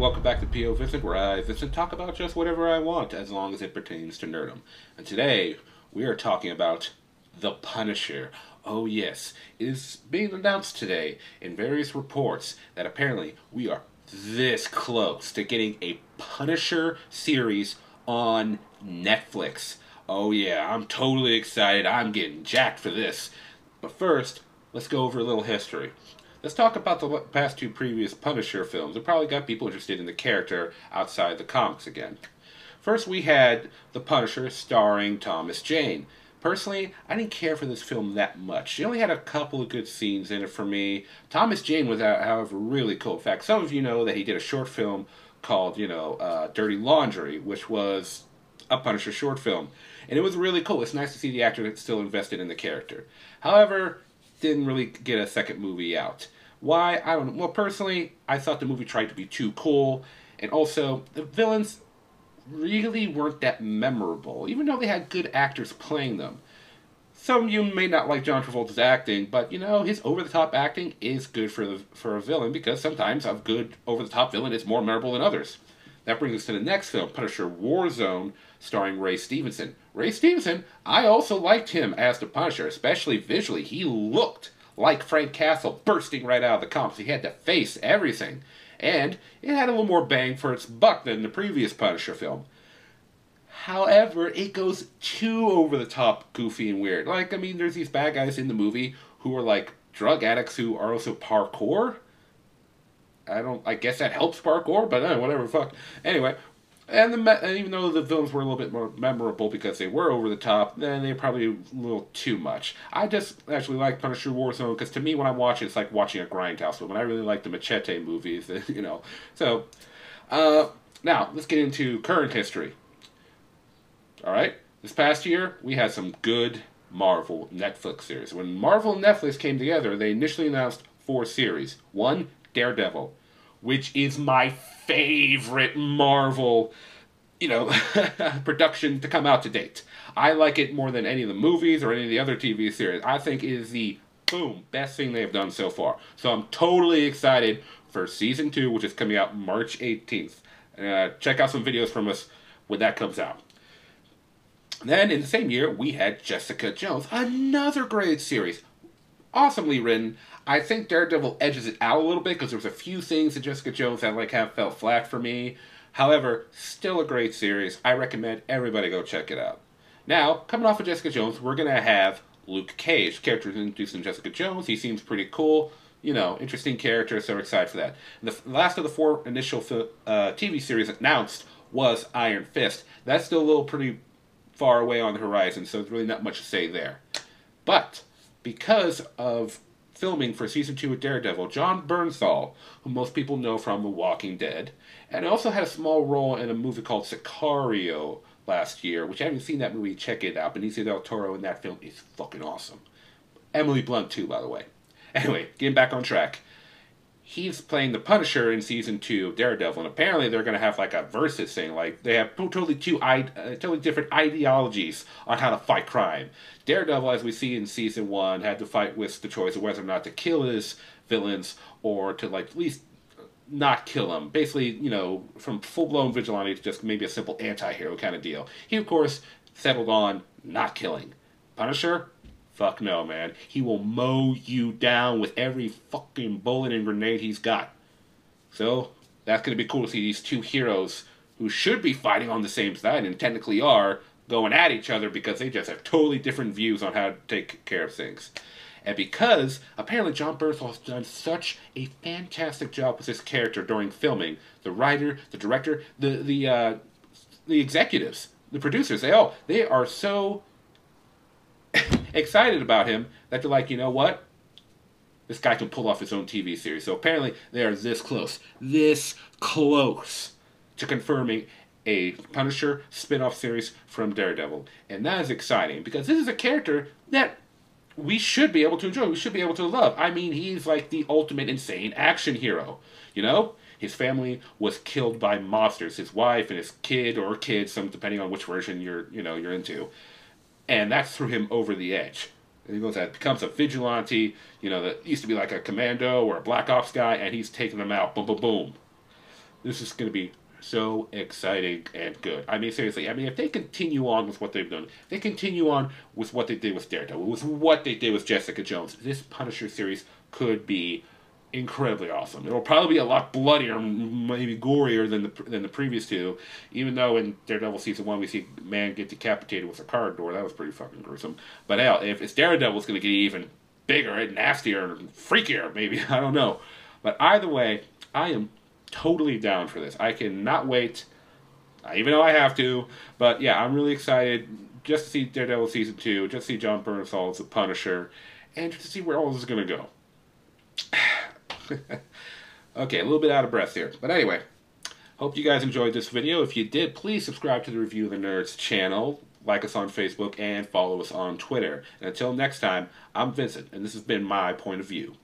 welcome back to POVincent, where I, Vincent, talk about just whatever I want, as long as it pertains to nerdom. And today, we are talking about The Punisher. Oh yes, it is being announced today in various reports that apparently we are this close to getting a Punisher series on Netflix. Oh yeah, I'm totally excited. I'm getting jacked for this. But first, let's go over a little history. Let's talk about the past two previous Punisher films. It probably got people interested in the character outside the comics again. First, we had The Punisher starring Thomas Jane. Personally, I didn't care for this film that much. It only had a couple of good scenes in it for me. Thomas Jane was, however, really cool. In fact, some of you know that he did a short film called, Dirty Laundry, which was a Punisher short film. And it was really cool. It's nice to see the actor that's still invested in the character. However, didn't really get a second movie out. Why? I don't know. Well, personally, I thought the movie tried to be too cool, and also, the villains really weren't that memorable, even though they had good actors playing them. Some of you may not like John Travolta's acting, but, his over-the-top acting is good for a villain, because sometimes a good over-the-top villain is more memorable than others. That brings us to the next film, Punisher Warzone, starring Ray Stevenson. Ray Stevenson, I also liked him as the Punisher, especially visually. He looked like Frank Castle bursting right out of the comics. He had the face, everything. And it had a little more bang for its buck than the previous Punisher film. However, it goes too over the top, goofy, and weird. There's these bad guys in the movie who are like drug addicts who are also parkour. I guess that helps parkour, but whatever, fuck. Anyway, and even though the villains were a little bit more memorable because they were over the top, then they're probably a little too much. I just actually like Punisher Warzone because to me, when I watch it, it's like watching a grindhouse film, and I really like the Machete movies, So, now let's get into current history. All right, this past year we had some good Marvel Netflix series. When Marvel and Netflix came together, they initially announced 4 series. 1, Daredevil, which is my favorite Marvel, production to come out to date. I like it more than any of the movies or any of the other TV series. I think it is the, best thing they've done so far. So I'm totally excited for Season 2, which is coming out March 18th. Check out some videos from us when that comes out. Then, in the same year, we had Jessica Jones, another great series. Awesomely written. I think Daredevil edges it out a little bit because there was a few things in Jessica Jones that have felt flat for me. However, still a great series. I recommend everybody go check it out. Now, coming off of Jessica Jones, we're going to have Luke Cage. Character introduced in Jessica Jones. He seems pretty cool. Interesting character, so we're excited for that. And the last of the 4 initial TV series announced was Iron Fist. That's still a little pretty far away on the horizon, so there's really not much to say there. But because of filming for Season 2 of Daredevil, John Bernthal, who most people know from The Walking Dead, and also had a small role in a movie called Sicario last year, which I haven't seen that movie, check it out. Benicio del Toro in that film is fucking awesome. Emily Blunt too, by the way. Anyway, getting back on track. He's playing the Punisher in Season 2 of Daredevil, and apparently they're going to have like a versus thing. Like, they have totally different ideologies on how to fight crime. Daredevil, as we see in Season 1, had to fight with the choice of whether or not to kill his villains or to, at least not kill them. Basically, from full-blown vigilante to just maybe a simple anti-hero kind of deal. He, of course, settled on not killing. Punisher? Fuck no, man. He will mow you down with every fucking bullet and grenade he's got. So, that's going to be cool to see these two heroes who should be fighting on the same side, and technically are, going at each other because they just have totally different views on how to take care of things. And because, apparently John Bernthal has done such a fantastic job with this character during filming, the writer, the director, the executives, the producers, they are so excited about him that they're like, you know what? This guy can pull off his own TV series. So apparently they are this close to confirming a Punisher spin-off series from Daredevil. And that is exciting because this is a character that we should be able to enjoy. We should be able to love. He's like the ultimate insane action hero. His family was killed by monsters. His wife and his kid or kids, some depending on which version you're into. And that threw him over the edge. And he becomes a vigilante, that used to be like a commando or a black ops guy, and he's taking them out. Boom, boom, boom. This is going to be so exciting and good. I mean, seriously, I mean, if they continue on with what they've done, if they continue on with what they did with Daredevil, with what they did with Jessica Jones, this Punisher series could be incredibly awesome. It'll probably be a lot bloodier, maybe gorier than the previous two. Even though in Daredevil season 1 we see a man get decapitated with a car door, that was pretty fucking gruesome. But hell, if it's Daredevil, it's going to get even bigger and nastier and freakier. Maybe I don't know. But either way, I am totally down for this. I cannot wait. Even though I have to, but yeah, I'm really excited just to see Daredevil season 2, just to see John Bernthal as the Punisher, and just to see where all this is going to go. Okay, a little bit out of breath here. But anyway, hope you guys enjoyed this video. If you did, please subscribe to the Review of the Nerds channel, like us on Facebook, and follow us on Twitter. And until next time, I'm Vincent, and this has been my point of view.